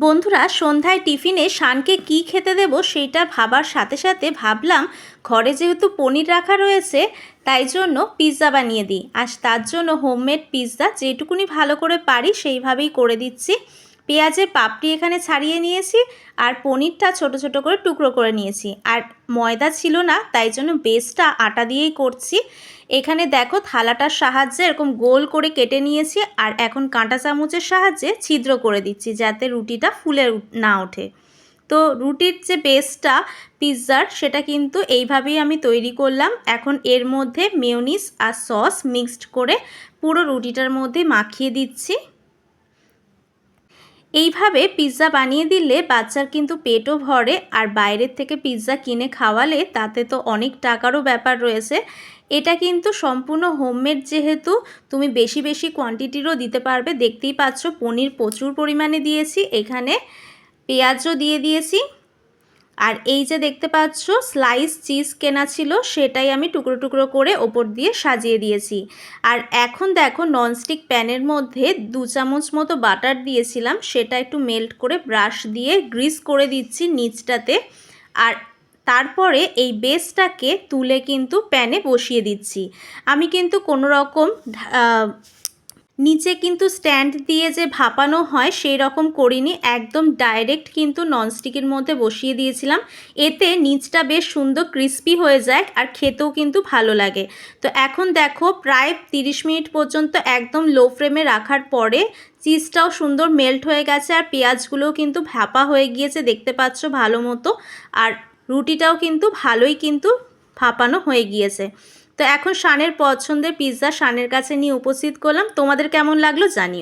বন্ধুরা, সন্ধ্যায় টিফিনে শানকে কি খেতে দেব সেইটা ভাবার সাথে সাথে ভাবলাম ঘরে যেহেতু পনির রাখা রয়েছে তাই জন্য পিৎজা বানিয়ে দিই। আর তার জন্য হোমমেড পিৎজা যেটুকুনি ভালো করে পারি সেইভাবেই করে দিচ্ছি। পেঁয়াজের পাপড়ি এখানে ছাড়িয়ে নিয়েছি আর পনিরটা ছোট ছোট করে টুকরো করে নিয়েছি। আর ময়দা ছিল না তাই জন্য বেসটা আটা দিয়েই করছি। এখানে দেখো থালাটার সাহায্যে এরকম গোল করে কেটে নিয়েছি আর এখন কাঁটা চামচের সাহায্যে ছিদ্র করে দিচ্ছি যাতে রুটিটা ফুলে না ওঠে। তো রুটির যে বেসটা পিৎজার সেটা কিন্তু এইভাবেই আমি তৈরি করলাম। এখন এর মধ্যে মেয়োনিজ আর সস মিক্সড করে পুরো রুটিটার মধ্যে মাখিয়ে দিচ্ছি। এইভাবে পিৎজা বানিয়ে দিলে বাচ্চার কিন্তু পেটও ভরে, আর বাইরের থেকে পিৎজা কিনে খাওয়ালে তাতে তো অনেক টাকারও ব্যাপার রয়েছে। এটা কিন্তু সম্পূর্ণ হোমমেড, যেহেতু তুমি বেশি বেশি কোয়ান্টিটিরও দিতে পারবে। দেখতেই পাচ্ছ পনির প্রচুর পরিমাণে দিয়েছি, এখানে পেঁয়াজও দিয়ে দিয়েছি। আর এই যে দেখতে পাচ্ছ স্লাইস চিজ কেনা ছিল সেটাই আমি টুকরো টুকরো করে ওপর দিয়ে সাজিয়ে দিয়েছি। আর এখন দেখো ননস্টিক প্যানের মধ্যে 2 চামচ মতো বাটার দিয়েছিলাম, সেটা একটু মেল্ট করে ব্রাশ দিয়ে গ্রিস করে দিচ্ছি নিচটাতে। আর তারপরে এই বেসটাকে তুলে কিন্তু প্যানে বসিয়ে দিচ্ছি। আমি কিন্তু কোনো রকম নিচে কিন্তু স্ট্যান্ড দিয়ে যে ভাপানো হয় সেই রকম করিনি, একদম ডাইরেক্ট কিন্তু ননস্টিকের মধ্যে বসিয়ে দিয়েছিলাম। এতে নিচটা বেশ সুন্দর ক্রিস্পি হয়ে যায় আর খেতেও কিন্তু ভালো লাগে। তো এখন দেখো প্রায় 30 মিনিট পর্যন্ত একদম লো ফ্লেমে রাখার পরে চিজটাও সুন্দর মেল্ট হয়ে গেছে আর পেঁয়াজগুলোও কিন্তু ভাপা হয়ে গিয়েছে, দেখতে পাচ্ছ ভালো মতো। আর রুটিটাও কিন্তু ভালোই কিন্তু ভাপানো হয়ে গিয়েছে। তো এখন শানের পছন্দের পিৎজা শানের কাছে নিয়ে উপস্থিত করলাম। তোমাদের কেমন লাগলো জানিও।